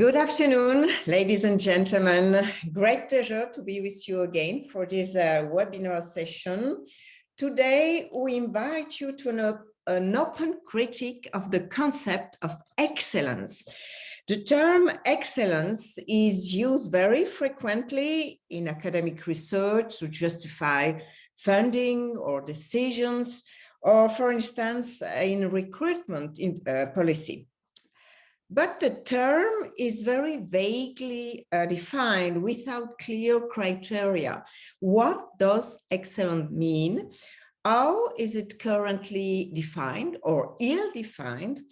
Good afternoon, ladies and gentlemen. Great pleasure to be with you again for this webinar session. Today, we invite you to an open critique of the concept of excellence. The term excellence is used very frequently in academic research to justify funding or decisions, or for instance, in recruitment policy. But the term is very vaguely defined without clear criteria. What does excellent mean? How is it currently defined or ill-defined?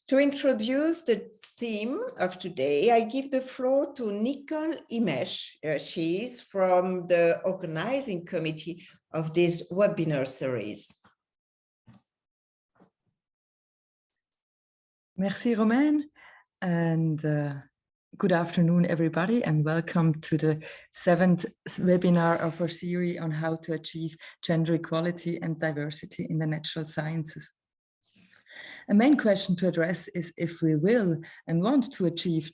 To introduce the theme of today, I give the floor to Nicole Imesh. She is from the organizing committee of this webinar series. Merci, Romaine. And good afternoon, everybody, and welcome to the 7th webinar of our series on how to achieve gender equality and diversity in the natural sciences. A main question to address is if we will and want to achieve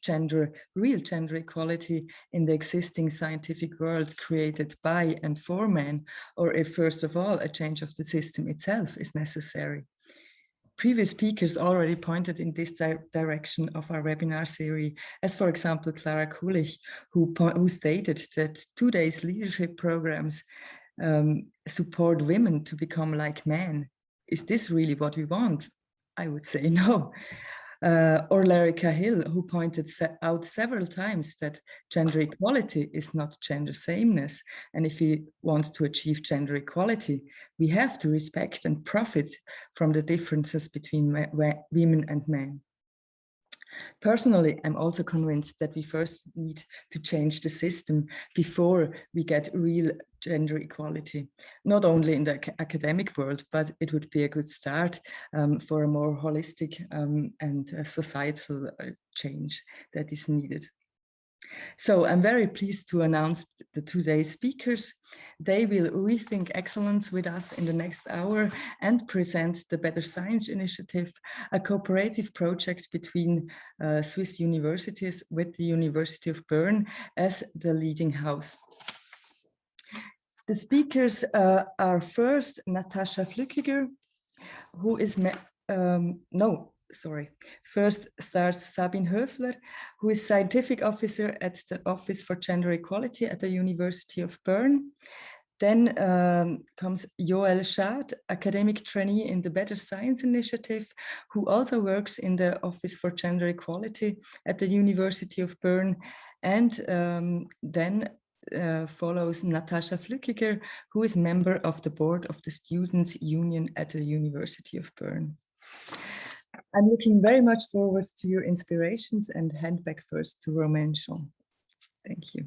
real gender equality in the existing scientific world created by and for men, or if first of all a change of the system itself is necessary. Previous speakers already pointed in this direction of our webinar series, as for example, Clara Kulich, who stated that today's leadership programs support women to become like men. Is this really what we want? I would say no. Or Larry Cahill, who pointed out several times that gender equality is not gender sameness. And if we want to achieve gender equality, we have to respect and profit from the differences between women and men. Personally, I'm also convinced that we first need to change the system before we get real gender equality, not only in the academic world, but it would be a good start for a more holistic and societal change that is needed. So I'm very pleased to announce the today's speakers. They will rethink excellence with us in the next hour and present the Better Science Initiative, a cooperative project between Swiss universities with the University of Bern as the leading house. The speakers are first Natascha Flückiger, who is First starts Sabine Höfler, who is Scientific Officer at the Office for Gender Equality at the University of Bern. Then comes Joël Schaad, Academic Trainee in the Better Science Initiative, who also works in the Office for Gender Equality at the University of Bern. And then follows Natascha Flückiger, who is member of the board of the Students' Union at the University of Bern. I'm looking very much forward to your inspirations and hand back first to Romaine. Thank you.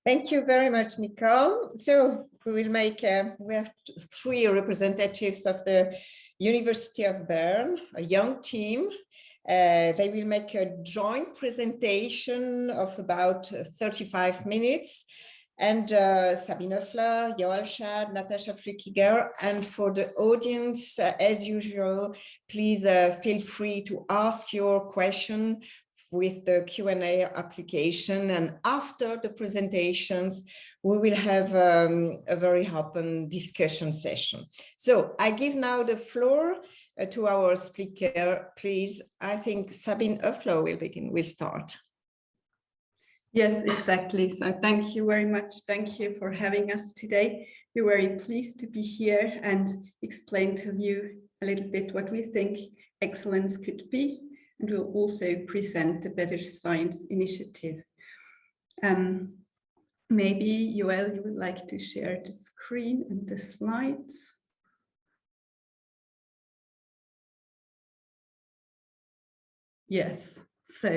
Thank you very much, Nicole. So we have 3 representatives of the University of Bern, a young team. They will make a joint presentation of about 35 minutes. And Sabine Höfler, Joël Schaad, Natascha Flückiger, and for the audience, as usual, please feel free to ask your question with the Q&A application. And after the presentations, we will have a very open discussion session. So I give now the floor to our speaker, please. I think Sabine Höfler will start. Yes, exactly. So thank you very much. Thank you for having us today. We're very pleased to be here and explain to you a little bit what we think excellence could be. And we'll also present the Better Science Initiative. Maybe, Joël, you would like to share the screen and the slides. Yes. So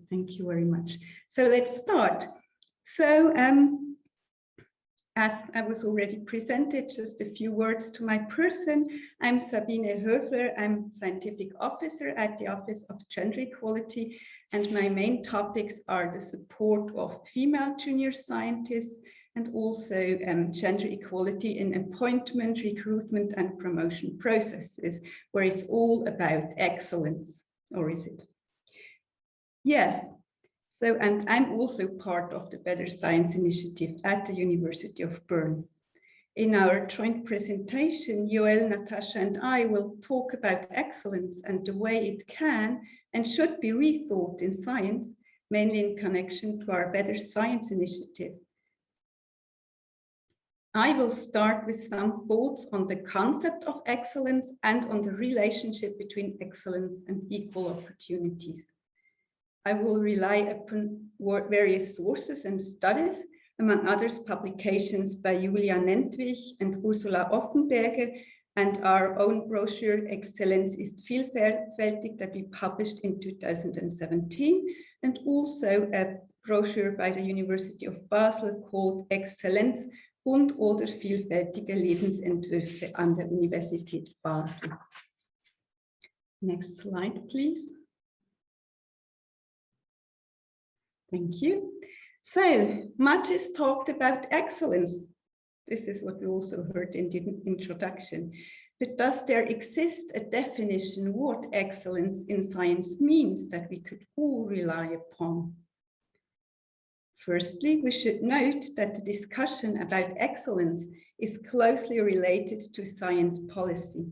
thank you very much. So let's start. So as I was already presented, just a few words to my person. I'm Sabine Höfler. I'm Scientific Officer at the Office of Gender Equality, and my main topics are the support of female junior scientists and also gender equality in appointment, recruitment, and promotion processes, where it's all about excellence, or is it? Yes. So, and I'm also part of the Better Science Initiative at the University of Bern. In our joint presentation, Joël, Natascha, and I will talk about excellence and the way it can and should be rethought in science, mainly in connection to our Better Science Initiative. I will start with some thoughts on the concept of excellence and on the relationship between excellence and equal opportunities. I will rely upon various sources and studies, among others publications by Julia Nentwich and Ursula Offenberger, and our own brochure, Exzellenz ist vielfältig, that we published in 2017, and also a brochure by the University of Basel called Exzellenz und oder vielfältige Lebensentwürfe an der Universität Basel. Next slide, please. Thank you. So much is talked about excellence. This is what we also heard in the introduction. But does there exist a definition what excellence in science means that we could all rely upon? Firstly, we should note that the discussion about excellence is closely related to science policy.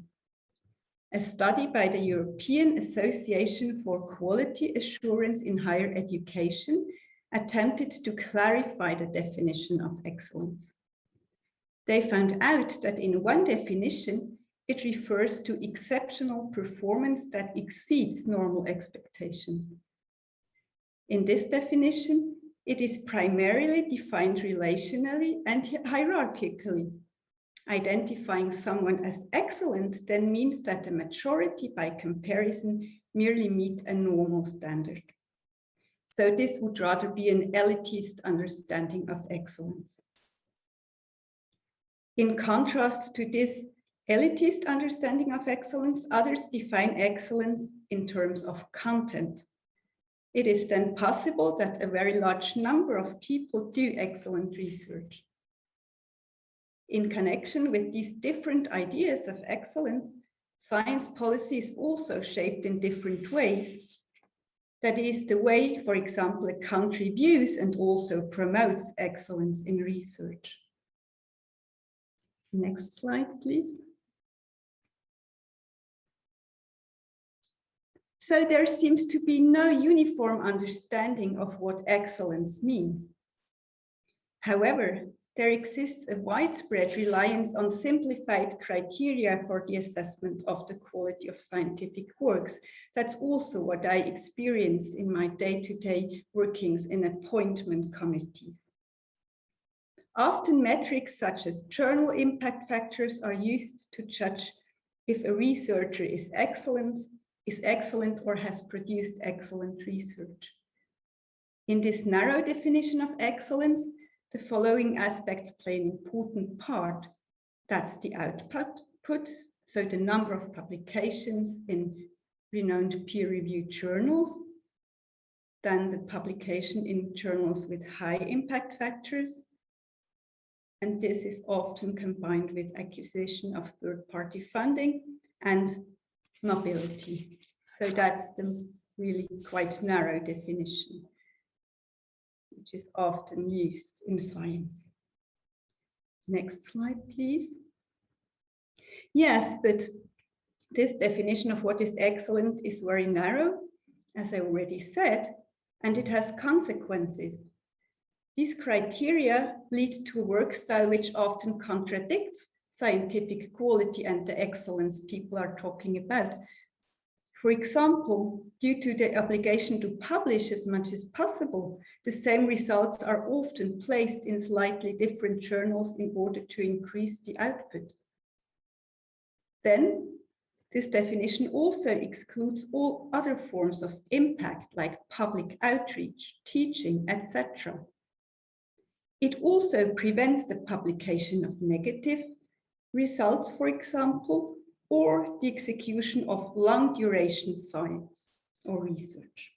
A study by the European Association for Quality Assurance in Higher Education attempted to clarify the definition of excellence. They found out that in one definition, it refers to exceptional performance that exceeds normal expectations. In this definition, it is primarily defined relationally and hierarchically. Identifying someone as excellent then means that the majority, by comparison, merely meet a normal standard. So this would rather be an elitist understanding of excellence. In contrast to this elitist understanding of excellence, others define excellence in terms of content. It is then possible that a very large number of people do excellent research. In connection with these different ideas of excellence, science policy is also shaped in different ways. That is the way, for example, a country views and also promotes excellence in research. Next slide, please. So there seems to be no uniform understanding of what excellence means. However, there exists a widespread reliance on simplified criteria for the assessment of the quality of scientific works. That's also what I experience in my day-to-day workings in appointment committees. Often metrics such as journal impact factors are used to judge if a researcher is excellent or has produced excellent research. In this narrow definition of excellence, the following aspects play an important part. That's the output, so the number of publications in renowned peer-reviewed journals, then the publication in journals with high impact factors, and this is often combined with acquisition of third-party funding and mobility. So that's the really quite narrow definition, which is often used in science. Next slide, please. Yes, but this definition of what is excellent is very narrow, as I already said, and it has consequences. These criteria lead to a work style which often contradicts scientific quality and the excellence people are talking about. For example, due to the obligation to publish as much as possible, the same results are often placed in slightly different journals in order to increase the output. Then, this definition also excludes all other forms of impact, like public outreach, teaching, etc. It also prevents the publication of negative results, for example, or the execution of long-duration science or research.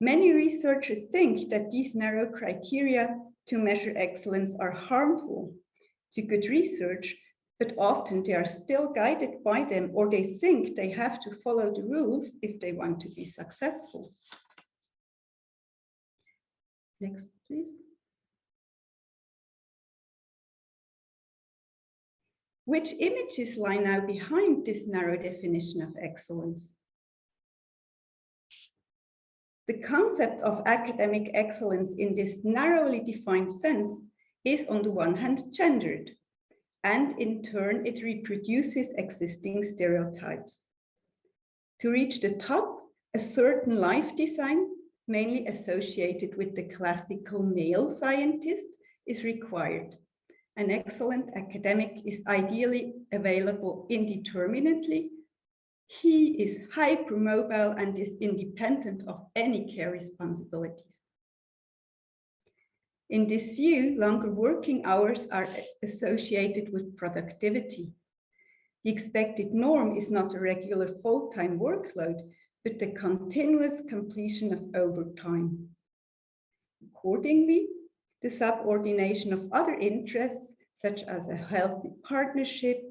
Many researchers think that these narrow criteria to measure excellence are harmful to good research, but often they are still guided by them, or they think they have to follow the rules if they want to be successful. Next, please. Which images lie now behind this narrow definition of excellence? The concept of academic excellence in this narrowly defined sense is on the one hand gendered, and in turn it reproduces existing stereotypes. To reach the top, a certain life design, mainly associated with the classical male scientist, is required. An excellent academic is ideally available indeterminately. He is hypermobile and is independent of any care responsibilities. In this view, longer working hours are associated with productivity. The expected norm is not a regular full-time workload, but the continuous completion of overtime. Accordingly, the subordination of other interests, such as a healthy partnership,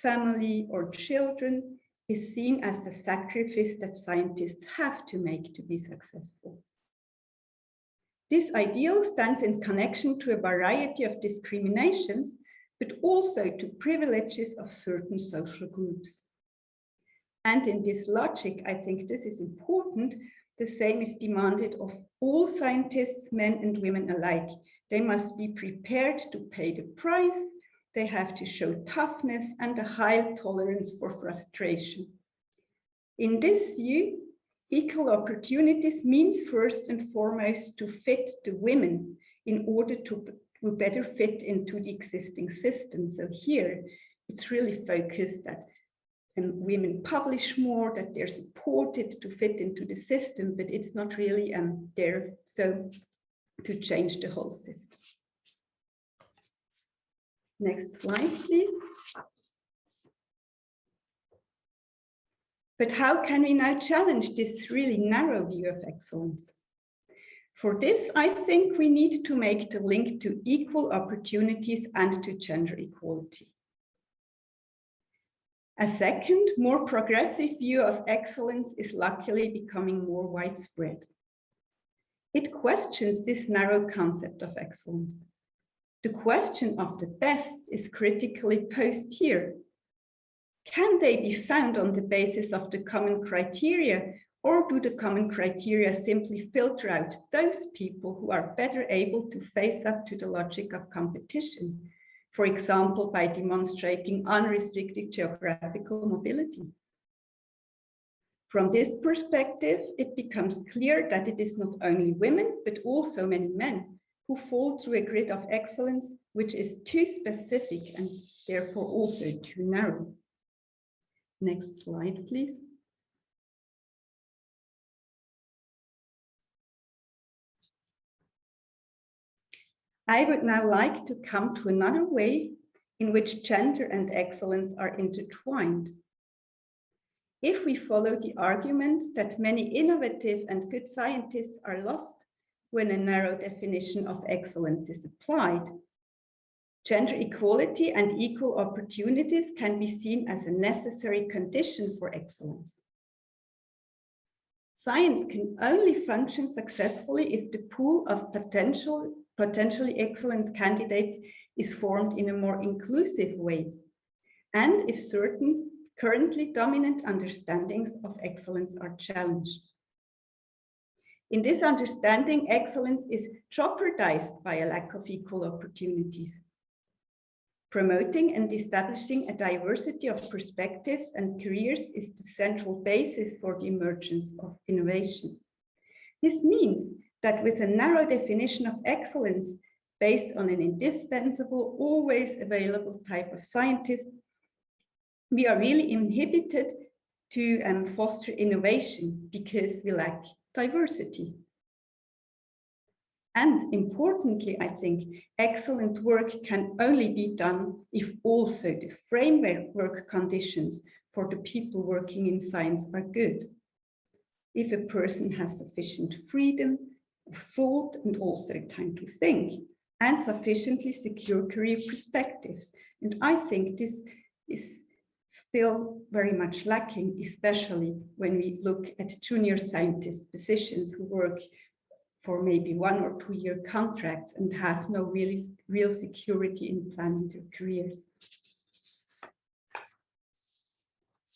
family, or children, is seen as a sacrifice that scientists have to make to be successful. This ideal stands in connection to a variety of discriminations, but also to privileges of certain social groups. And in this logic, I think this is important, the same is demanded of all scientists, men and women alike. They must be prepared to pay the price. They have to show toughness and a high tolerance for frustration. In this view, equal opportunities means first and foremost to fit the women in order to better fit into the existing system. So here, it's really focused that women publish more, that they're supported to fit into the system, but it's not really there so to change the whole system. Next slide, please. But how can we now challenge this really narrow view of excellence? For this, I think we need to make the link to equal opportunities and to gender equality. A second, more progressive view of excellence is luckily becoming more widespread. It questions this narrow concept of excellence. The question of the best is critically posed here. Can they be found on the basis of the common criteria, or do the common criteria simply filter out those people who are better able to face up to the logic of competition? For example, by demonstrating unrestricted geographical mobility. From this perspective, it becomes clear that it is not only women, but also many men who fall through a grid of excellence, which is too specific and therefore also too narrow. Next slide, please. I would now like to come to another way in which gender and excellence are intertwined. If we follow the argument that many innovative and good scientists are lost when a narrow definition of excellence is applied, gender equality and equal opportunities can be seen as a necessary condition for excellence. Science can only function successfully if the pool of potentially excellent candidates is formed in a more inclusive way, and if certain currently dominant understandings of excellence are challenged. In this understanding, excellence is jeopardized by a lack of equal opportunities. Promoting and establishing a diversity of perspectives and careers is the central basis for the emergence of innovation. This means that with a narrow definition of excellence based on an indispensable, always available type of scientist, we are really inhibited to foster innovation because we lack diversity. And importantly, I think excellent work can only be done if also the framework conditions for the people working in science are good. If a person has sufficient freedom of thought and also time to think, and sufficiently secure career perspectives. And I think this is still very much lacking, especially when we look at junior scientist positions who work for maybe 1 or 2 year contracts and have no real security in planning their careers.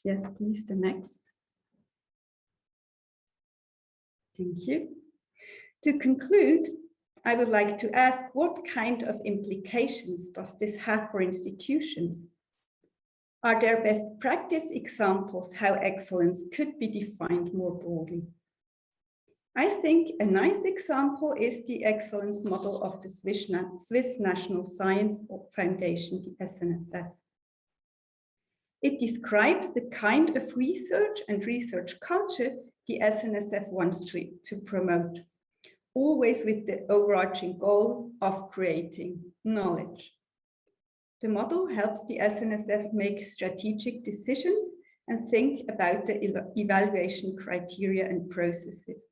Yes, please, the next. Thank you. To conclude, I would like to ask, what kind of implications does this have for institutions? Are there best practice examples how excellence could be defined more broadly? I think a nice example is the excellence model of the Swiss National Science Foundation, the SNSF. It describes the kind of research and research culture the SNSF wants to promote, always with the overarching goal of creating knowledge. The model helps the SNSF make strategic decisions and think about the evaluation criteria and processes.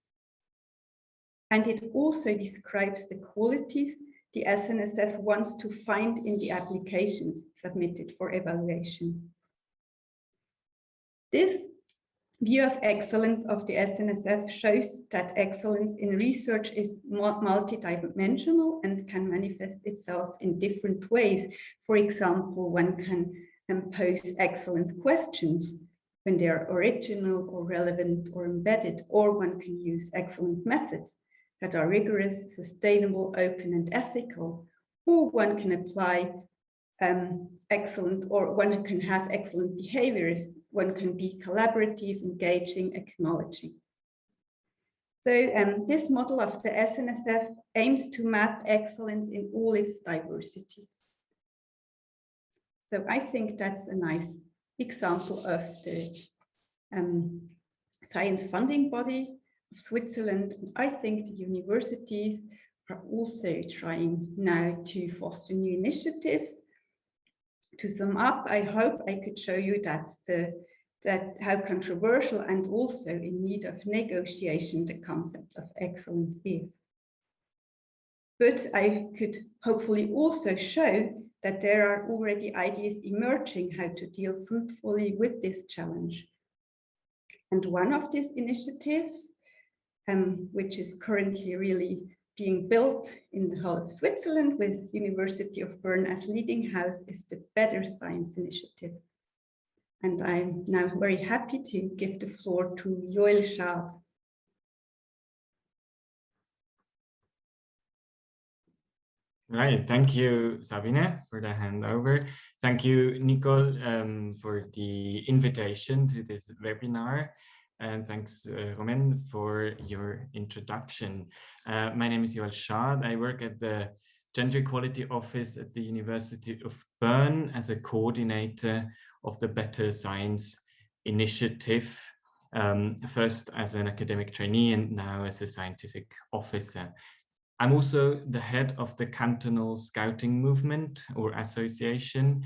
And it also describes the qualities the SNSF wants to find in the applications submitted for evaluation. This view of excellence of the SNSF shows that excellence in research is multidimensional and can manifest itself in different ways. For example, one can pose excellence questions when they are original or relevant or embedded, or one can use excellent methods that are rigorous, sustainable, open, and ethical, or one can apply excellent, or one can have excellent behaviors. One can be collaborative, engaging, acknowledging. So this model of the SNSF aims to map excellence in all its diversity. So I think that's a nice example of the science funding body of Switzerland. I think the universities are also trying now to foster new initiatives. To sum up, I hope I could show you that how controversial and also in need of negotiation the concept of excellence is. But I could hopefully also show that there are already ideas emerging how to deal fruitfully with this challenge. And one of these initiatives, which is currently really being built in the whole of Switzerland with University of Bern as leading house, is the Better Science Initiative. And I'm now very happy to give the floor to Joël Schaad. Right, thank you, Sabine, for the handover. Thank you, Nicole, for the invitation to this webinar. And thanks, Romain, for your introduction. My name is Joël Schaad. I work at the Gender Equality Office at the University of Bern as a coordinator of the Better Science Initiative, first as an academic trainee and now as a scientific officer. I'm also the head of the Cantonal Scouting Movement or Association,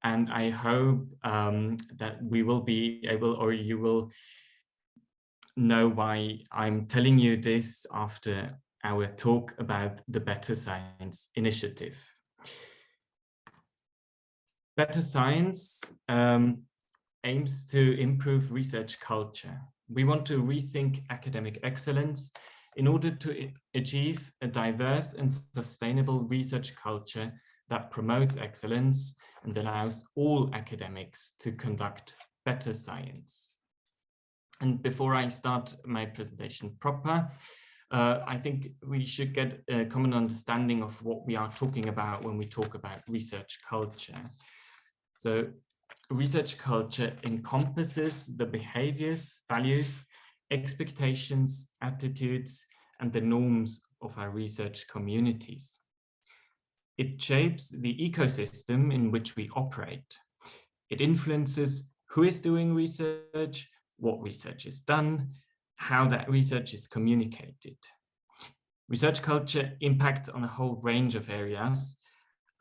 and I hope that we will be able, or you will know why I'm telling you this after our talk about the Better Science Initiative. Better Science aims to improve research culture. We want to rethink academic excellence in order to achieve a diverse and sustainable research culture that promotes excellence and allows all academics to conduct better science. And before I start my presentation proper, I think we should get a common understanding of what we are talking about when we talk about research culture. So research culture encompasses the behaviors, values, expectations, attitudes, and the norms of our research communities. It shapes the ecosystem in which we operate. It influences who is doing research, what research is done, how that research is communicated. Research culture impacts on a whole range of areas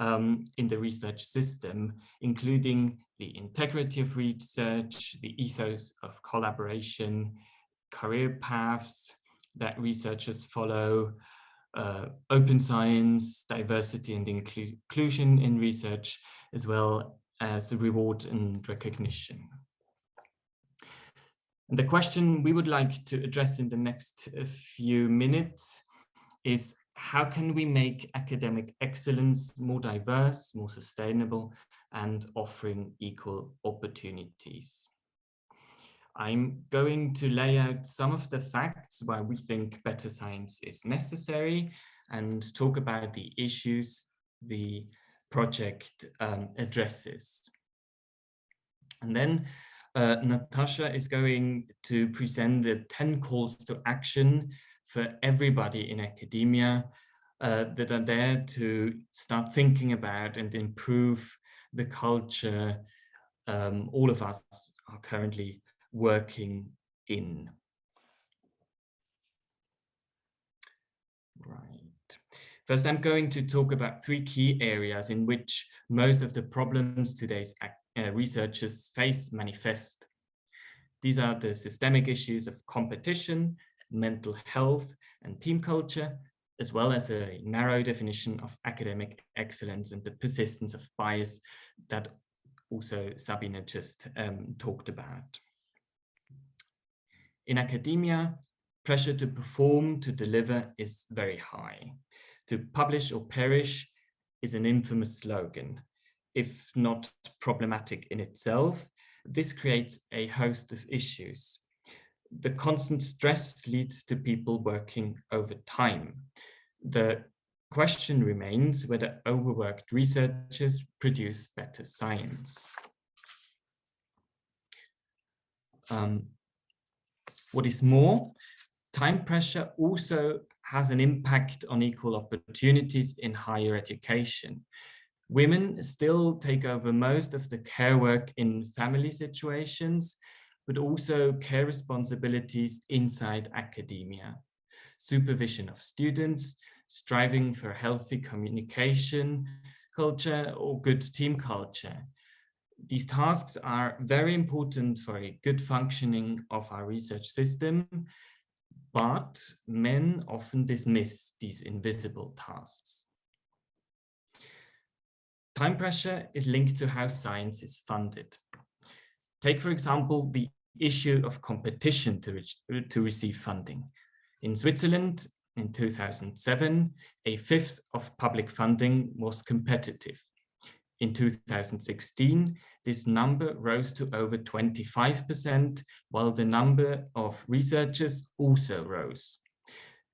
in the research system, including the integrity of research, the ethos of collaboration, career paths that researchers follow, open science, diversity and inclusion in research, as well as reward and recognition. And the question we would like to address in the next few minutes is, how can we make academic excellence more diverse, more sustainable, and offering equal opportunities? I'm going to lay out some of the facts why we think better science is necessary and talk about the issues the project addresses. And then Natascha is going to present the 10 calls to action for everybody in academia that are there to start thinking about and improve the culture all of us are currently working in. Right. First, I'm going to talk about 3 key areas in which most of the problems today's researchers face manifest. These are the systemic issues of competition, mental health, and team culture, as well as a narrow definition of academic excellence and the persistence of bias that also Sabine just talked about. In academia, pressure to perform, to deliver is very high. To publish or perish is an infamous slogan. If not problematic in itself, this creates a host of issues. The constant stress leads to people working overtime. The question remains whether overworked researchers produce better science. What is more, time pressure also has an impact on equal opportunities in higher education. Women still take over most of the care work in family situations, but also care responsibilities inside academia. Supervision of students, striving for healthy communication culture or good team culture. These tasks are very important for a good functioning of our research system, but men often dismiss these invisible tasks. Time pressure is linked to how science is funded. Take, for example, the issue of competition to receive funding. In Switzerland, in 2007, a fifth of public funding was competitive. In 2016, this number rose to over 25%, while the number of researchers also rose.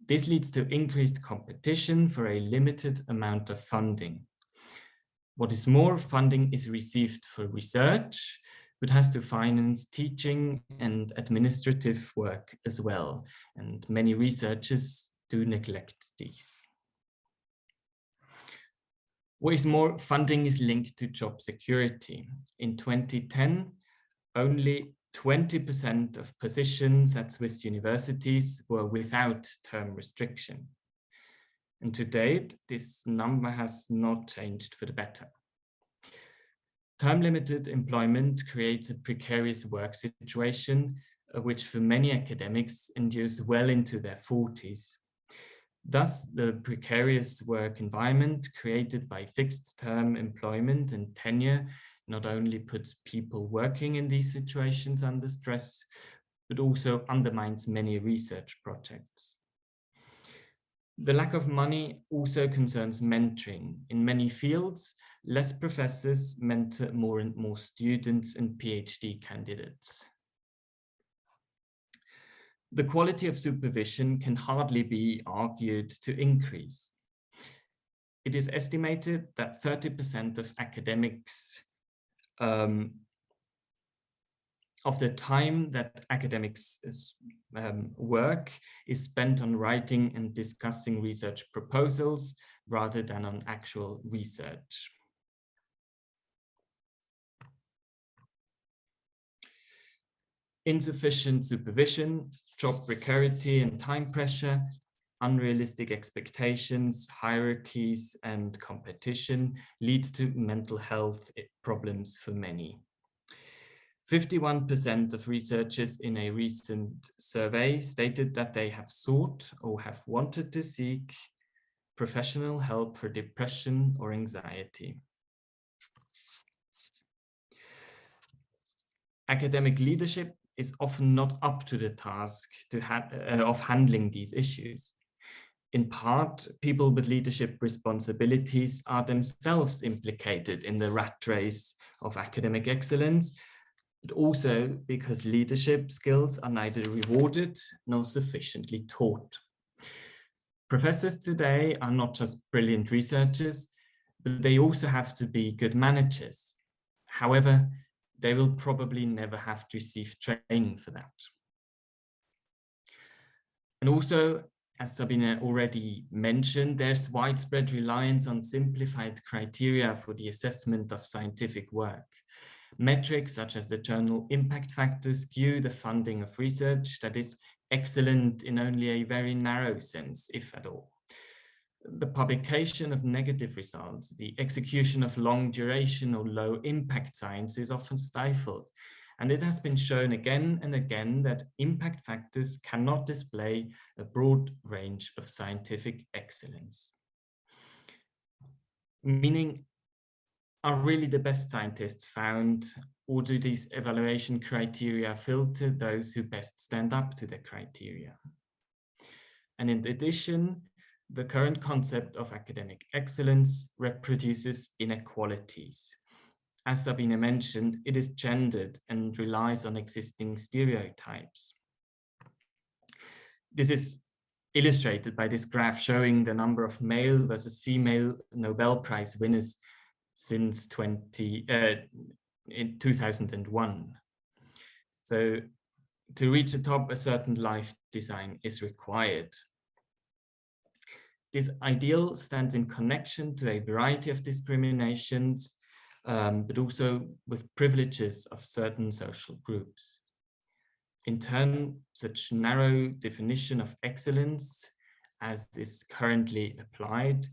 This leads to increased competition for a limited amount of funding. What is more, funding is received for research, but has to finance teaching and administrative work as well, and many researchers do neglect these. What is more, funding is linked to job security. In 2010, only 20% of positions at Swiss universities were without term restriction. And to date, this number has not changed for the better. Term-limited employment creates a precarious work situation, which for many academics endures well into their 40s. Thus, the precarious work environment created by fixed-term employment and tenure not only puts people working in these situations under stress, but also undermines many research projects. The lack of money also concerns mentoring. In many fields, less professors mentor more and more students and PhD candidates. The quality of supervision can hardly be argued to increase. It is estimated that 30% of academics of the time that academics work is spent on writing and discussing research proposals rather than on actual research. Insufficient supervision, job precarity and time pressure, unrealistic expectations, hierarchies, and competition lead to mental health problems for many. 51% of researchers in a recent survey stated that they have sought or have wanted to seek professional help for depression or anxiety. Academic leadership is often not up to the task of handling these issues. In part, people with leadership responsibilities are themselves implicated in the rat race of academic excellence, but also because leadership skills are neither rewarded nor sufficiently taught. Professors today are not just brilliant researchers, but they also have to be good managers. However, they will probably never have to receive training for that. And also, as Sabine already mentioned, there's widespread reliance on simplified criteria for the assessment of scientific work. Metrics such as the journal impact factor skew the funding of research that is excellent in only a very narrow sense, if at all. The publication of negative results, the execution of long duration or low impact science is often stifled. And it has been shown again and again that impact factors cannot display a broad range of scientific excellence. Meaning, are really the best scientists found, or do these evaluation criteria filter those who best stand up to the criteria? And in addition, the current concept of academic excellence reproduces inequalities. As Sabine mentioned, it is gendered and relies on existing stereotypes. This is illustrated by this graph showing the number of male versus female Nobel Prize winners since 2001. So to reach the top, a certain life design is required. This ideal stands in connection to a variety of discriminations, but also with privileges of certain social groups. In turn, such narrow definition of excellence as is currently applied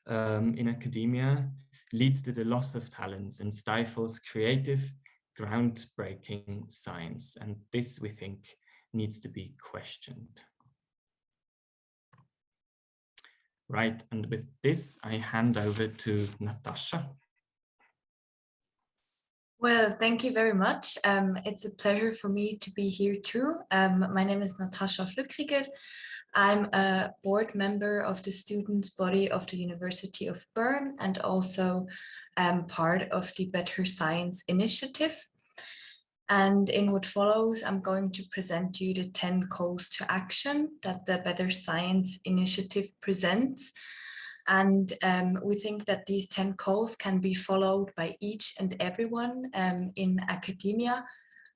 in academia leads to the loss of talents and stifles creative, groundbreaking science. And this, we think, needs to be questioned. Right, and with this, I hand over to Natascha. Well, thank you very much. It's a pleasure for me to be here too. My name is Natascha Flückiger. I'm a board member of the students' body of the University of Bern and also part of the Better Science Initiative. And in what follows, I'm going to present you the 10 calls to action that the Better Science Initiative presents. And we think that these 10 calls can be followed by each and everyone in academia,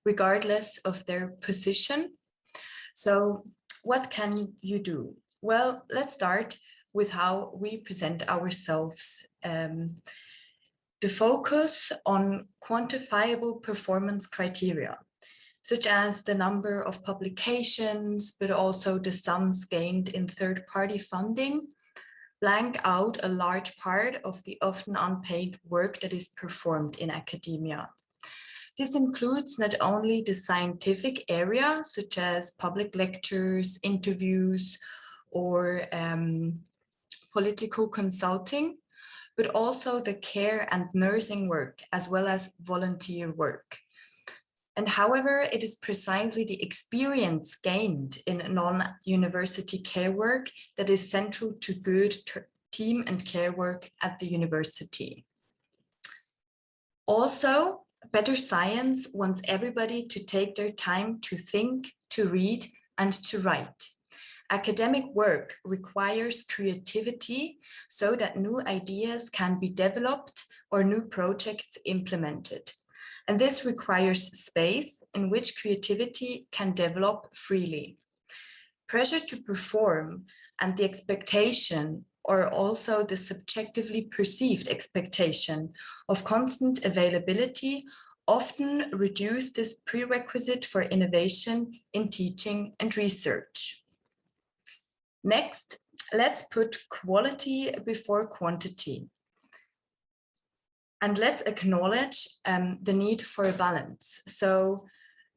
regardless of their position. So what can you do? Well, let's start with how we present ourselves. The focus on quantifiable performance criteria, such as the number of publications, but also the sums gained in third-party funding, blank out a large part of the often unpaid work that is performed in academia. This includes not only the scientific area, such as public lectures, interviews, or political consulting, but also the care and nursing work, as well as volunteer work. And however, it is precisely the experience gained in non-university care work that is central to good team and care work at the university. Also, Better Science wants everybody to take their time to think, to read, and to write. Academic work requires creativity so that new ideas can be developed or new projects implemented. And this requires space in which creativity can develop freely. Pressure to perform and the expectation, or also the subjectively perceived expectation of constant availability, often reduce this prerequisite for innovation in teaching and research. Next, let's put quality before quantity. And let's acknowledge the need for a balance. So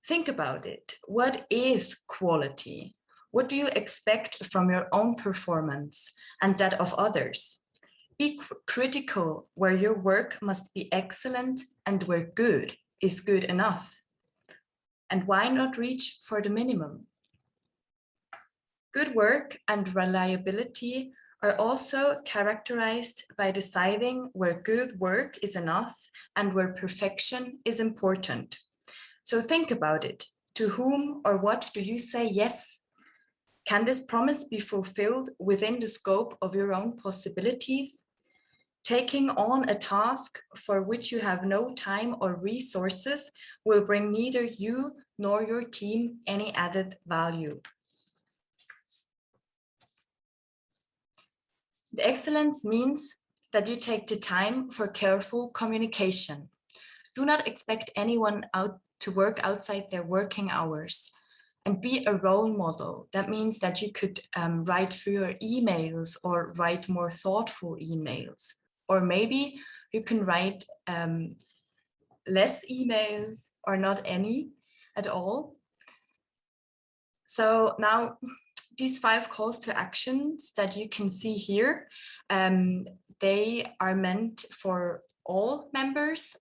think about it. What is quality? What do you expect from your own performance and that of others? Be critical where your work must be excellent and where good is good enough. And why not reach for the minimum? Good work and reliability are also characterized by deciding where good work is enough and where perfection is important. So think about it. To whom or what do you say yes? Can this promise be fulfilled within the scope of your own possibilities? Taking on a task for which you have no time or resources will bring neither you nor your team any added value. The excellence means that you take the time for careful communication. Do not expect anyone to work outside their working hours, and be a role model. That means that you could write fewer emails or write more thoughtful emails. Or maybe you can write less emails or not any at all. So now these 5 calls to actions that you can see here, they are meant for all members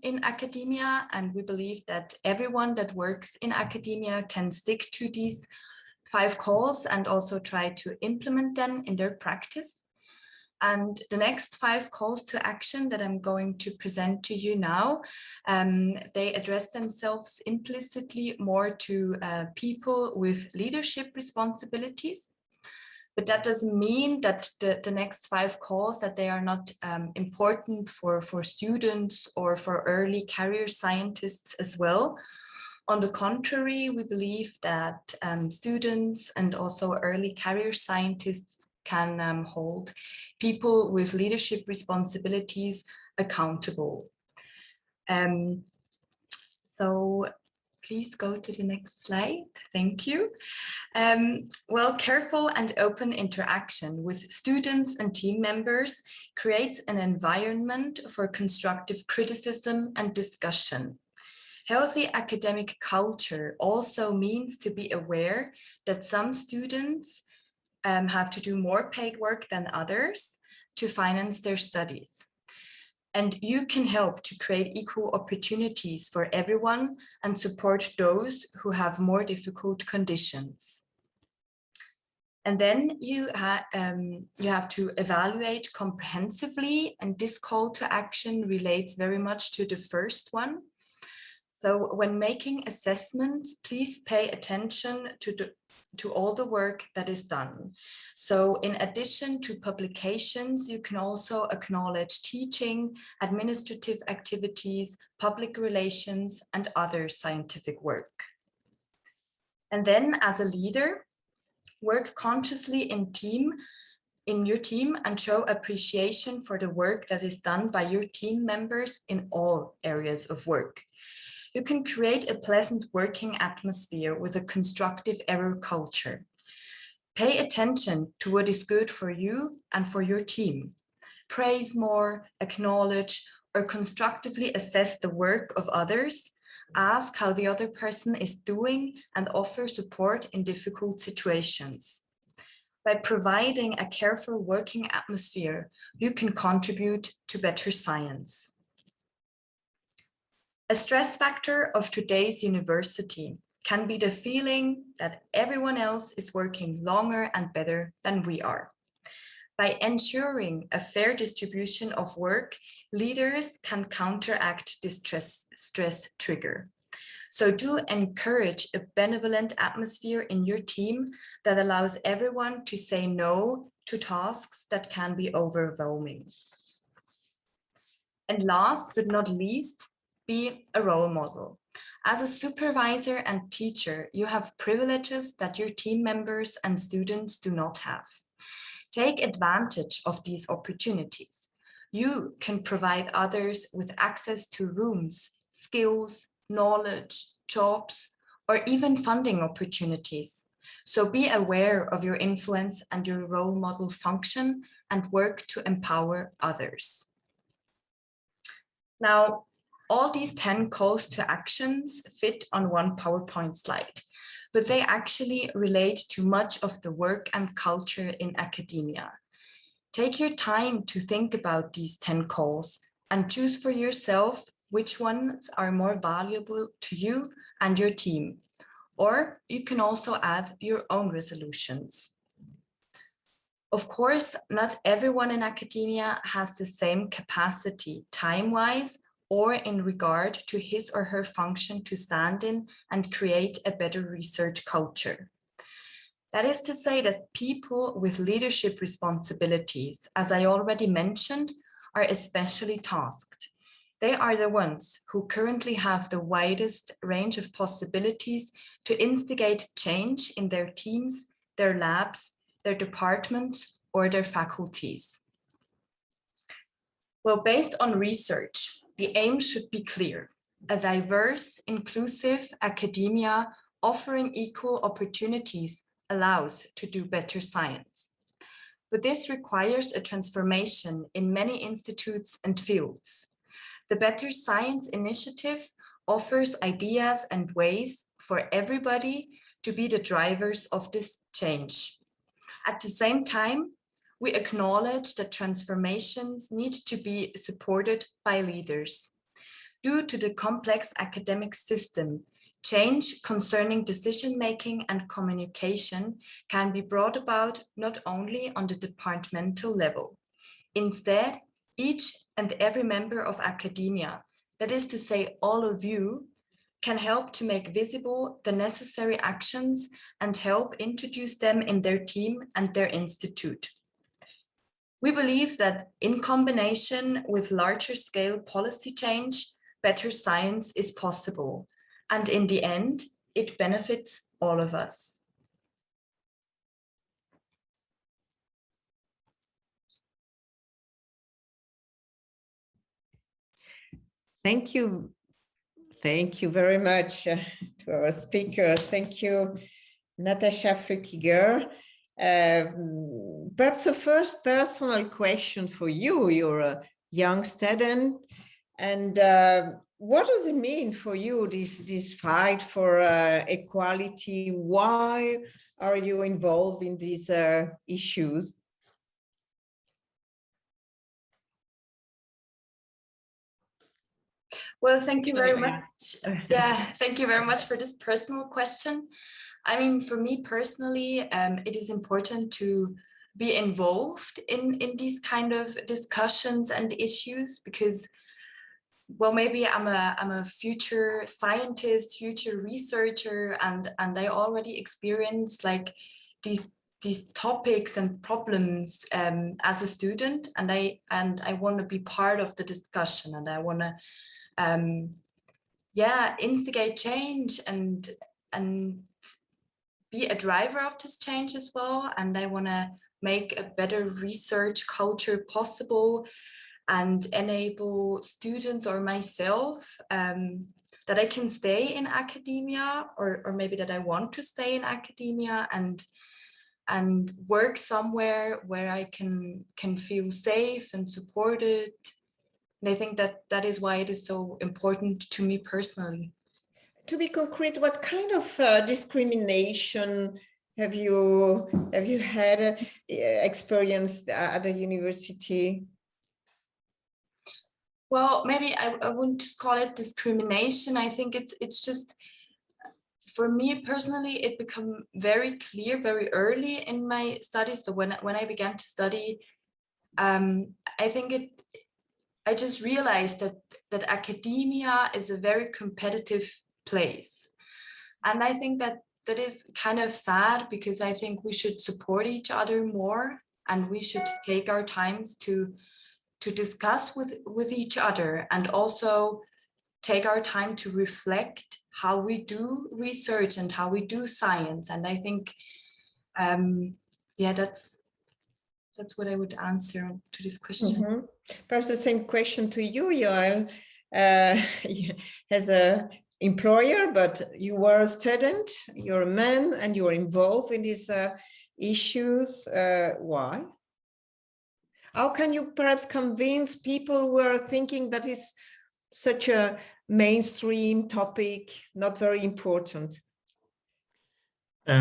in academia, and we believe that everyone that works in academia can stick to these 5 calls and also try to implement them in their practice. And the next 5 calls to action that I'm going to present to you now, they address themselves implicitly more to people with leadership responsibilities. But that doesn't mean that the next 5 calls, that they are not important for students or for early career scientists as well. On the contrary, we believe that students and also early career scientists can hold people with leadership responsibilities accountable. So please go to the next slide. Thank you. Well, careful and open interaction with students and team members creates an environment for constructive criticism and discussion. Healthy academic culture also means to be aware that some students have to do more paid work than others to finance their studies. And you can help to create equal opportunities for everyone and support those who have more difficult conditions. And then you have to evaluate comprehensively, and this call to action relates very much to the first one. So when making assessments, please pay attention to all the work that is done. So in addition to publications, you can also acknowledge teaching, administrative activities, public relations, and other scientific work. And then as a leader, work consciously in your team and show appreciation for the work that is done by your team members in all areas of work. You can create a pleasant working atmosphere with a constructive error culture. Pay attention to what is good for you and for your team. Praise more, acknowledge, or constructively assess the work of others. Ask how the other person is doing and offer support in difficult situations. By providing a careful working atmosphere, you can contribute to better science. A stress factor of today's university can be the feeling that everyone else is working longer and better than we are. By ensuring a fair distribution of work, leaders can counteract this stress trigger. So do encourage a benevolent atmosphere in your team that allows everyone to say no to tasks that can be overwhelming. And last but not least, be a role model. As a supervisor and teacher, you have privileges that your team members and students do not have. Take advantage of these opportunities. You can provide others with access to rooms, skills, knowledge, jobs, or even funding opportunities. So be aware of your influence and your role model function and work to empower others. Now, all these 10 calls to actions fit on one PowerPoint slide. but they actually relate to much of the work and culture in academia. Take your time to think about these 10 calls and choose for yourself which ones are more valuable to you and your team. Or you can also add your own resolutions. Of course, not everyone in academia has the same capacity time-wise or in regard to his or her function to stand in and create a better research culture. That is to say that people with leadership responsibilities, as I already mentioned, are especially tasked. They are the ones who currently have the widest range of possibilities to instigate change in their teams, their labs, their departments, or their faculties. Well, based on research, the aim should be clear: a diverse, inclusive academia offering equal opportunities allows to do better science. But this requires a transformation in many institutes and fields. The Better Science Initiative offers ideas and ways for everybody to be the drivers of this change. At the same time, we acknowledge that transformations need to be supported by leaders. Due to the complex academic system, change concerning decision-making and communication can be brought about not only on the departmental level. Instead, each and every member of academia, that is to say all of you, can help to make visible the necessary actions and help introduce them in their team and their institute. We believe that in combination with larger scale policy change, better science is possible. And in the end, it benefits all of us. Thank you. Thank you very much to our speaker. Thank you, Natascha Flückiger. Perhaps the first personal question for you. You're a young student, and what does it mean for you, this fight for equality? Why are you involved in these issues? Well, thank you very much. Yeah, thank you very much for this personal question. I mean, for me personally, it is important to be involved in these kind of discussions and issues because, well, maybe I'm a future scientist, future researcher, and I already experienced like these topics and problems as a student, and I want to be part of the discussion, and I want to instigate change and be a driver of this change as well. And I want to make a better research culture possible and enable students or myself that I can stay in academia, or maybe that I want to stay in academia and work somewhere where I can feel safe and supported. And I think that is why it is so important to me personally. To be concrete, what kind of discrimination have you had experienced at the university? Well, maybe I wouldn't just call it discrimination. I think it's just, for me personally, it became very clear very early in my studies. So when I began to study, I think I just realized that academia is a very competitive place. And I think that is kind of sad, because I think we should support each other more, and we should take our times to discuss with each other, and also take our time to reflect how we do research and how we do science. And I think, that's what I would answer to this question. Mm-hmm. Perhaps the same question to you, Joël, as an employer, but you were a student, you're a man, and you are involved in these issues. Why? How can you perhaps convince people who are thinking that is such a mainstream topic, not very important? So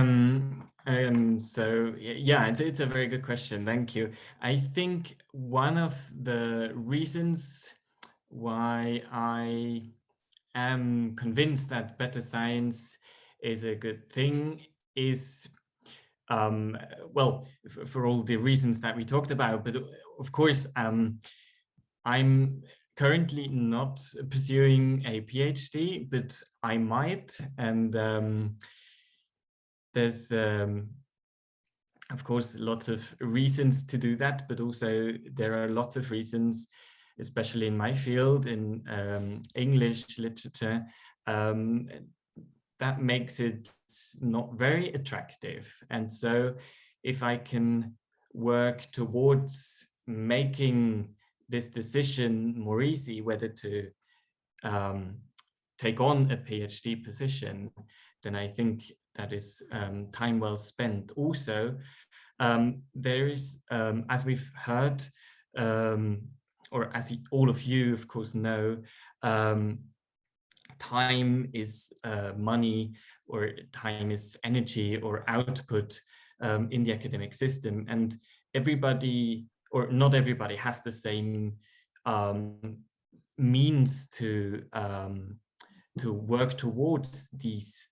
yeah, it's a very good question. Thank you. I think one of the reasons why I am convinced that better science is a good thing is, well, for all the reasons that we talked about, but of course, I'm currently not pursuing a PhD, but I might, and there's of course lots of reasons to do that, but also there are lots of reasons, especially in my field, in English literature, that makes it not very attractive. And so if I can work towards making this decision more easy, whether to take on a PhD position, then I think that is time well spent. Also, there is, as we've heard, or as all of you, of course, know, time is money, or time is energy or output in the academic system. And everybody, or not everybody, has the same means to work towards these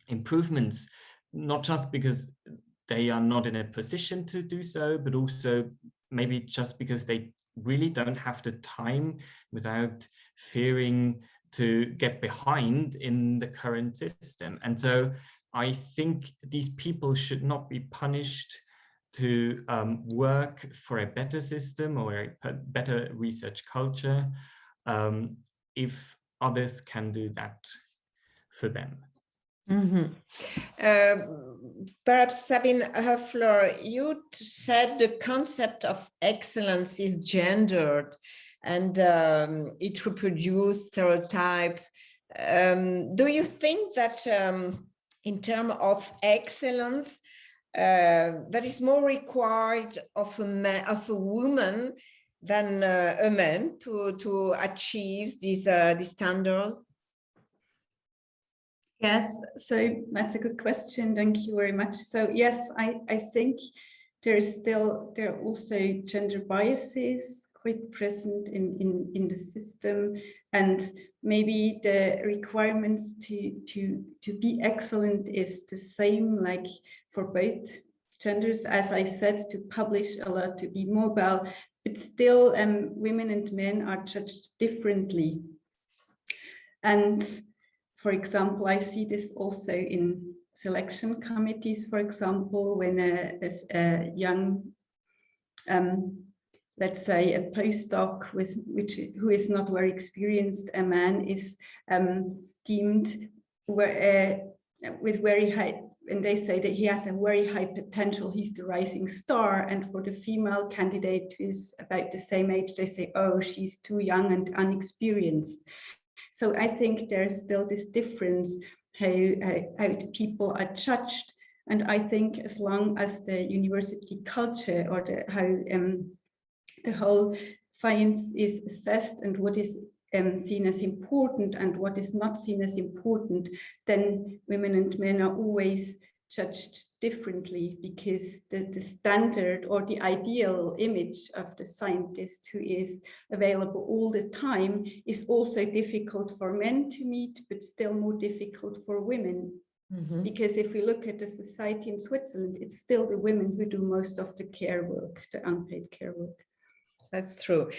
improvements, not just because they are not in a position to do so, but also maybe just because they really don't have the time without fearing to get behind in the current system. And so I think these people should not be punished to work for a better system or a better research culture if others can do that for them. Mm-hmm. Perhaps Sabine Höfler, you said the concept of excellence is gendered and it reproduces stereotype. Do you think that in terms of excellence, that is more required of a woman than a man to achieve these standards? Yes, so that's a good question. Thank you very much. So yes, I think there are also gender biases quite present in the system, and maybe the requirements to be excellent is the same like for both genders, as I said, to publish a lot, to be mobile, but still women and men are judged differently. And for example, I see this also in selection committees, for example, when a young, let's say a postdoc who is not very experienced, a man is deemed with very high, and they say that he has a very high potential, he's the rising star. And for the female candidate who's about the same age, they say, oh, she's too young and unexperienced. So I think there's still this difference how the people are judged. And I think as long as the university culture or how the whole science is assessed and what is seen as important and what is not seen as important, then women and men are always judged differently, because the standard or the ideal image of the scientist who is available all the time is also difficult for men to meet, but still more difficult for women. Mm-hmm. Because if we look at the society in Switzerland, it's still the women who do most of the care work, the unpaid care work. That's true.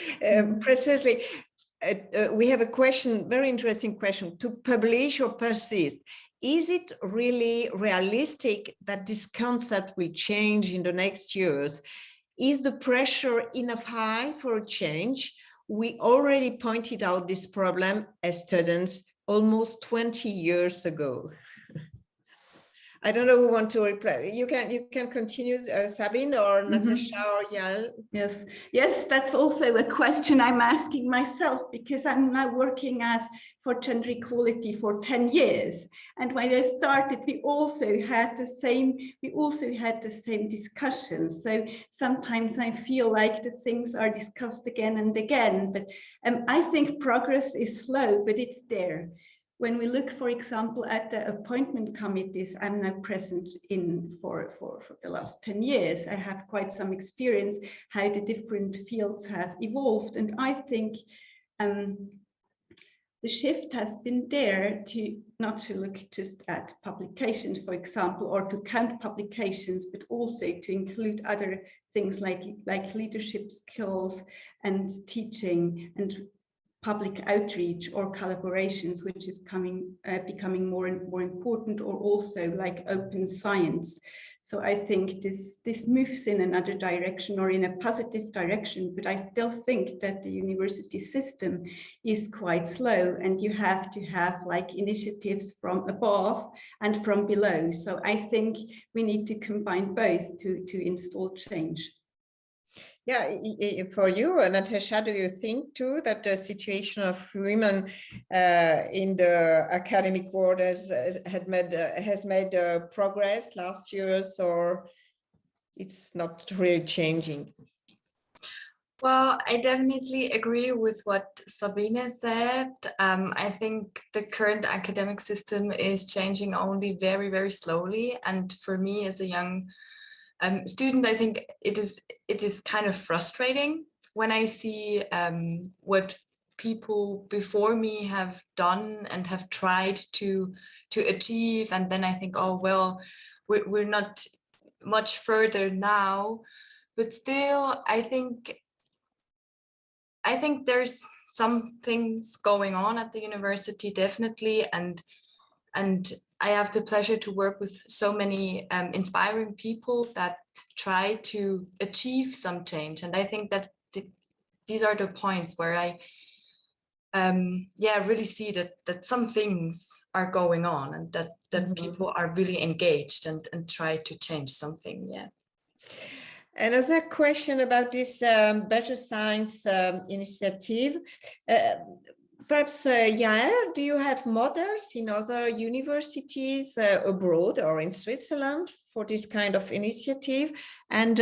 Precisely. We have a question, very interesting question. To publish or persist, is it really realistic that this concept will change in the next years? Is the pressure enough high for a change? We already pointed out this problem as students almost 20 years ago. I don't know who want to reply. You can continue, Sabine or Natascha or Joël. Yes, that's also a question I'm asking myself, because I'm now working for gender equality for 10 years. And when I started, we also had the same discussions. So sometimes I feel like the things are discussed again and again, but I think progress is slow, but it's there. when we look, for example, at the appointment committees I'm now present in for the last 10 years, I have quite some experience how the different fields have evolved. And I think the shift has been there to not to look just at publications, for example, or to count publications, but also to include other things like leadership skills and teaching and public outreach or collaborations, which is becoming more and more important, or also like open science. So I think this moves in another direction, or in a positive direction, but I still think that the university system is quite slow, and you have to have like initiatives from above and from below. So I think we need to combine both to install change. Yeah, for you, Natascha, do you think too that the situation of women in the academic world has made progress last years, or it's not really changing? Well, I definitely agree with what Sabine said. I think the current academic system is changing only very, very slowly. And for me as a young student, I think it is kind of frustrating when I see what people before me have done and have tried to achieve, and then I think, oh well, we're not much further now, but still I think there's some things going on at the university, definitely, and I have the pleasure to work with so many inspiring people that try to achieve some change. And I think that these are the points where I really see that some things are going on, and that people are really engaged and try to change something. Yeah. Another question about this Better Science initiative. Perhaps, Joël, do you have models in other universities abroad or in Switzerland for this kind of initiative? And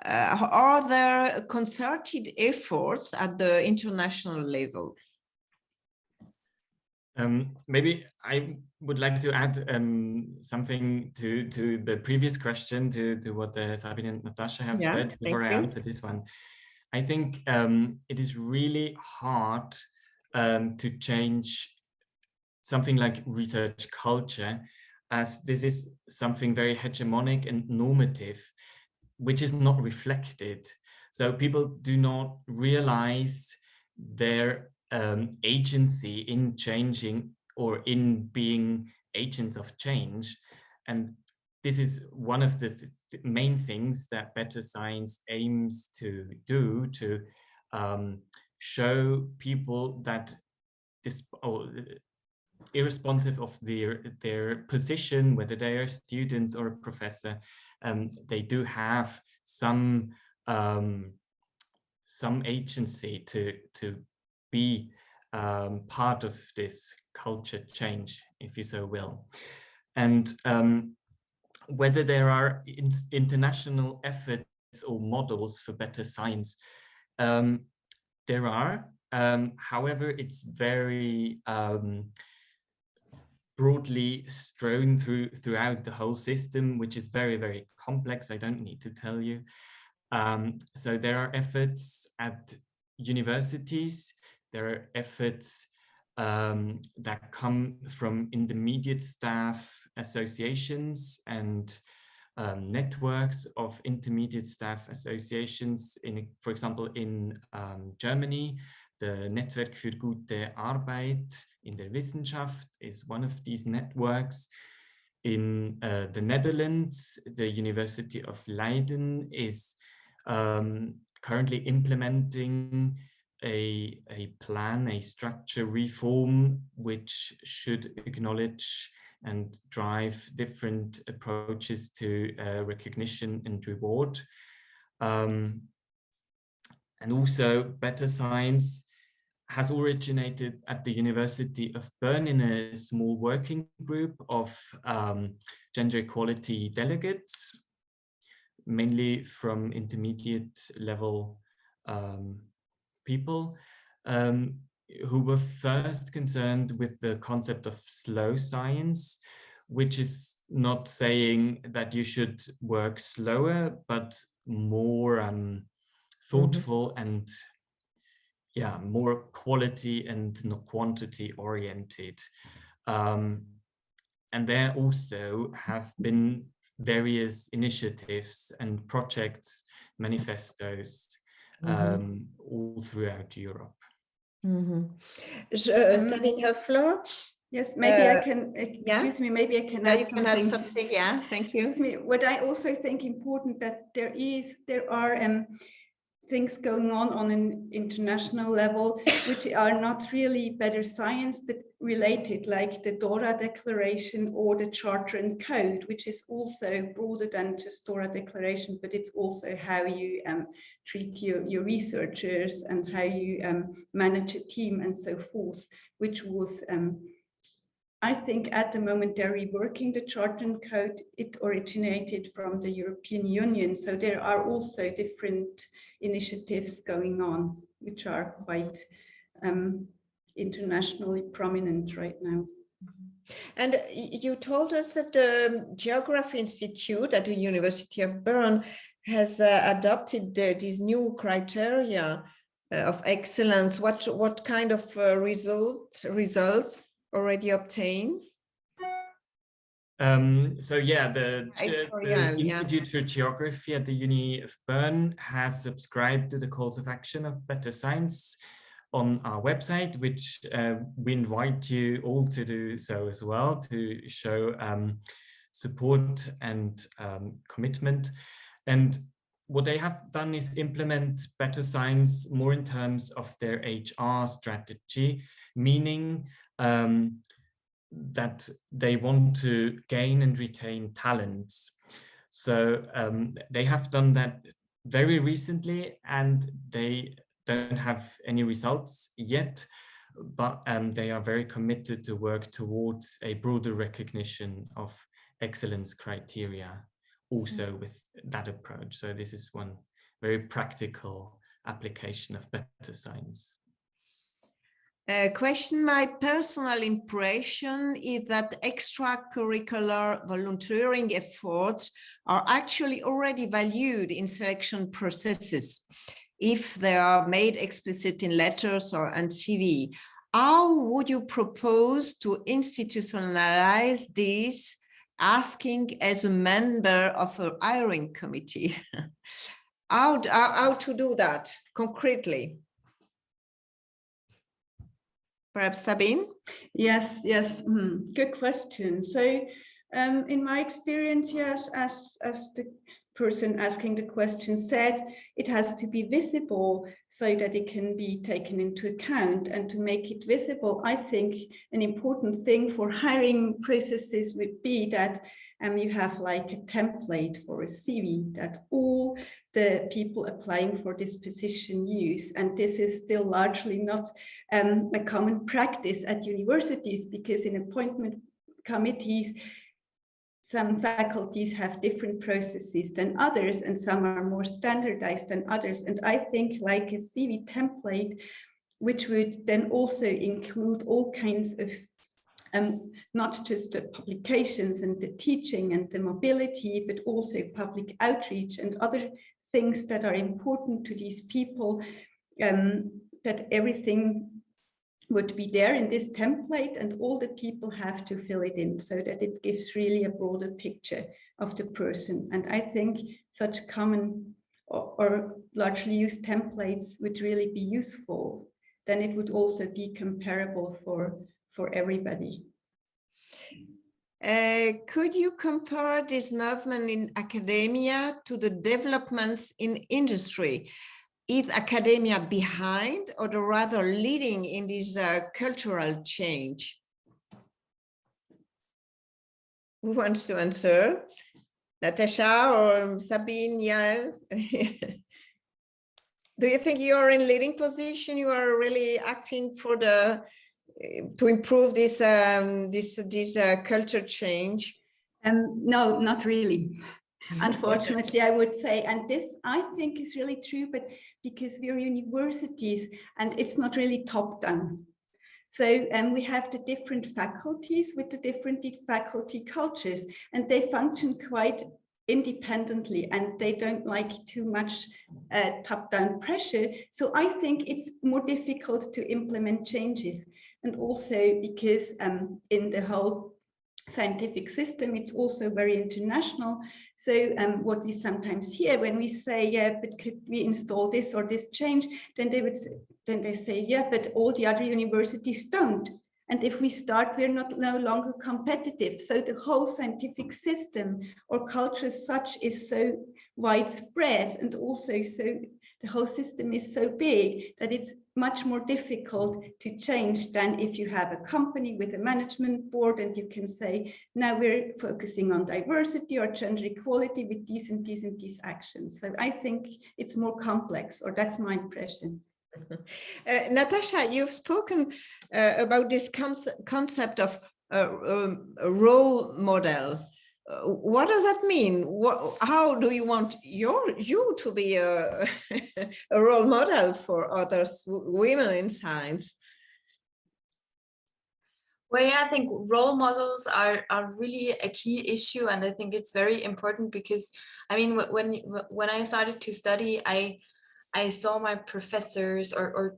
are there concerted efforts at the international level? Maybe I would like to add something to the previous question, to what Sabine and Natascha have said before I answer this one. I think it is really hard to change something like research culture, as this is something very hegemonic and normative, which is not reflected. So people do not realize their agency in changing or in being agents of change. And this is one of the main things that Better Science aims to do, to show people that this, irrespective of their position, whether they are a student or a professor, they do have some agency to be part of this culture change, if you so will. And whether there are international efforts or models for better science, there are. However, it's very broadly strewn throughout the whole system, which is very, very complex. I don't need to tell you. So there are efforts at universities. There are efforts that come from intermediate staff associations and networks of intermediate staff associations. For example, in Germany, the Netzwerk für gute Arbeit in der Wissenschaft is one of these networks. In the Netherlands, the University of Leiden is currently implementing a plan, a structure reform, which should acknowledge and drive different approaches to recognition and reward. And also Better Science has originated at the University of Bern in a small working group of gender equality delegates, mainly from intermediate level people. who were first concerned with the concept of slow science, which is not saying that you should work slower, but more thoughtful and more quality and not quantity oriented. And there also have been various initiatives and projects, manifestos, all throughout Europe. Sabine Höfler? Yes, maybe I can, excuse me, maybe I can add something. Add something, yeah, thank you. What I also think important that there are things going on an international level, which are not really better science, but related, like the DORA Declaration or the Charter and Code, which is also broader than just DORA Declaration, but it's also how you treat your researchers and how you manage a team and so forth, which was, I think at the moment they're reworking the Charter and Code. It originated from the European Union. So there are also different initiatives going on, which are quite internationally prominent right now. And you told us that the Geography Institute at the University of Bern has adopted these new criteria of excellence. What kind of results already obtained? So yeah, the Institute for Geography at the Uni of Bern has subscribed to the calls of action of Better Science on our website, which we invite you all to do so as well, to show support and commitment. And what they have done is implement Better Science more in terms of their HR strategy, meaning that they want to gain and retain talents. So they have done that very recently, and they don't have any results yet, but they are very committed to work towards a broader recognition of excellence criteria also with that approach. So this is one very practical application of Better Science. Question, my personal impression is that extracurricular volunteering efforts are actually already valued in selection processes if they are made explicit in letters or on CV. How would you propose to institutionalize this, asking as a member of a hiring committee? How to do that concretely? Perhaps Sabine? Yes, good question. So in my experience, yes, as the person asking the question said, it has to be visible so that it can be taken into account. And to make it visible, I think an important thing for hiring processes would be that you have like a template for a CV that all the people applying for this position use. And this is still largely not a common practice at universities, because in appointment committees, some faculties have different processes than others, and some are more standardized than others. And I think like a CV template, which would then also include all kinds of not just the publications and the teaching and the mobility, but also public outreach and other things that are important to these people, that everything would be there in this template, and all the people have to fill it in so that it gives really a broader picture of the person. And I think such common or largely used templates would really be useful. Then it would also be comparable for everybody. Could you compare this movement in academia to the developments in industry? Is academia behind or rather leading in this cultural change? Who wants to answer? Natascha or Sabine? Joël? Do you think you are in leading position? You are really acting for to improve this culture change? No, not really. unfortunately, I would say. And this, I think, is really true, but because we're universities and it's not really top down. So we have the different faculties with the different faculty cultures, and they function quite independently and they don't like too much top-down pressure. So I think it's more difficult to implement changes. And also because in the whole scientific system, it's also very international. So what we sometimes hear when we say, yeah, but could we install this or this change, then they say, yeah, but all the other universities don't. And if we start, we're no longer competitive. So the whole scientific system or culture as such is so widespread, and also so the whole system is so big that it's much more difficult to change than if you have a company with a management board and you can say, now we're focusing on diversity or gender equality with these and these and these actions. So I think it's more complex, or that's my impression. Natascha, you've spoken about this concept of a role model. What does that mean? How do you want you to be a role model for others, women in science? Well, yeah, I think role models are really a key issue, and I think it's very important because, I mean, when I started to study, I saw my professors or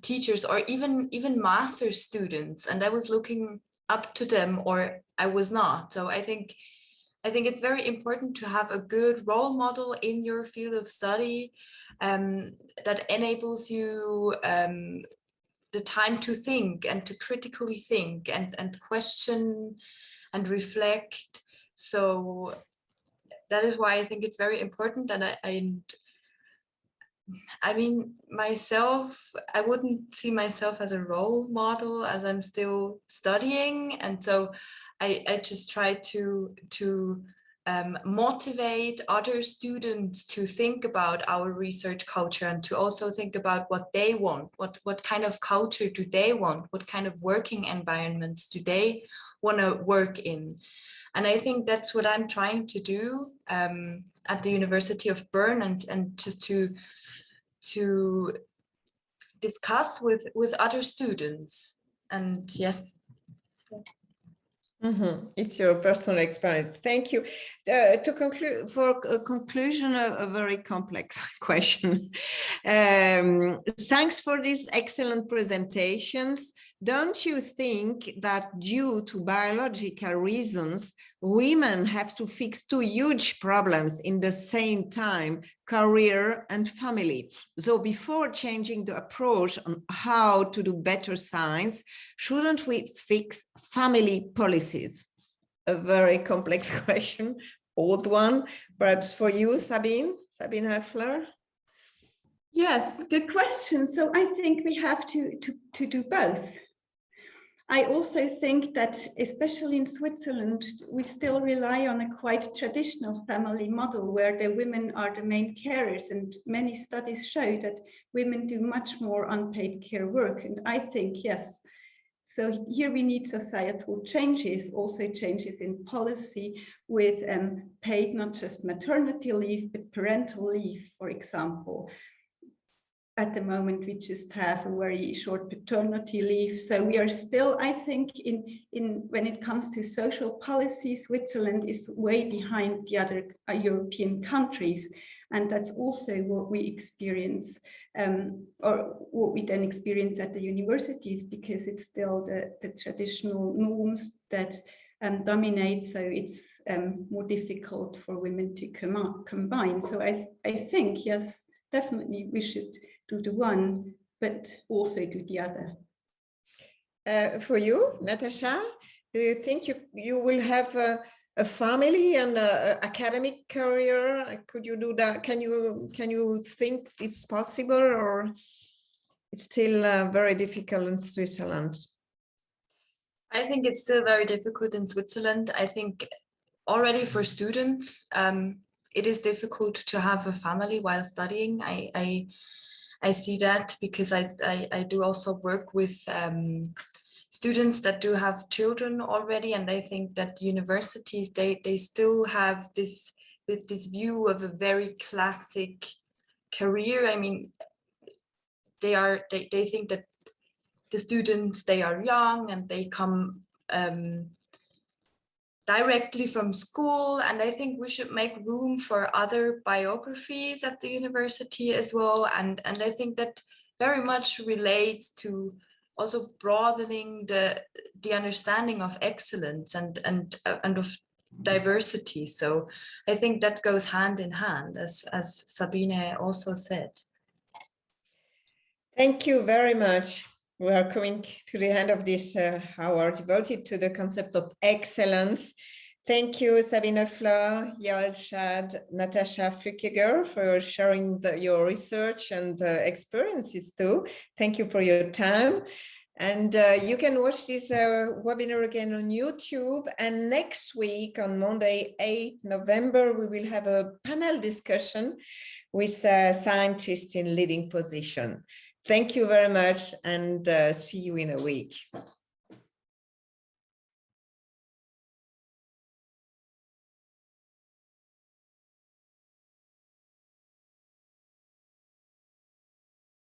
teachers or even master students, and I was looking up to them, or I was not. So I think it's very important to have a good role model in your field of study that enables you the time to think and to critically think and question and reflect. So that is why I think it's very important. And I mean, myself, I wouldn't see myself as a role model as I'm still studying. And so I just try to motivate other students to think about our research culture and to also think about what they want, what kind of culture do they want, what kind of working environments do they want to work in. And I think that's what I'm trying to do at the University of Bern, and just to discuss with other students. And yes. It's your personal experience. Thank you. To conclude, for a conclusion, a very complex question. Thanks for these excellent presentations. Don't you think that due to biological reasons, women have to fix two huge problems in the same time, career and family? So before changing the approach on how to do better science, shouldn't we fix family policies? A very complex question, old one, perhaps for you, Sabine Höfler. Yes, good question. So I think we have to do both. I also think that, especially in Switzerland, we still rely on a quite traditional family model where the women are the main carers, and many studies show that women do much more unpaid care work. And I think, yes, so here we need societal changes, also changes in policy with paid not just maternity leave, but parental leave, for example. At the moment, we just have a very short paternity leave. So we are still, I think, in when it comes to social policy, Switzerland is way behind the other European countries. And that's also what we experience, or what we then experience at the universities, because it's still the traditional norms that dominate. So it's more difficult for women to combine. So I think, yes, definitely we should do the one, but also do the other. For you, Natascha, do you think you will have a family and an academic career? Could you do that? Can you think it's possible, or it's still very difficult in Switzerland? I think it's still very difficult in Switzerland. I think already for students, it is difficult to have a family while studying. I see that because I do also work with students that do have children already, and I think that universities, they still have this with this view of a very classic career. I mean, they think that the students, they are young and they come directly from school, and I think we should make room for other biographies at the university as well, and I think that very much relates to also broadening the understanding of excellence and of diversity. So I think that goes hand in hand, as Sabine also said. Thank you very much. We are coming to the end of this hour devoted to the concept of excellence. Thank you, Sabine, Höfler, Joël, Schaad, Natascha, Flückiger, for sharing your research and experiences too. Thank you for your time. And you can watch this webinar again on YouTube. And next week, on Monday, 8 November, we will have a panel discussion with scientists in leading position. Thank you very much, and see you in a week.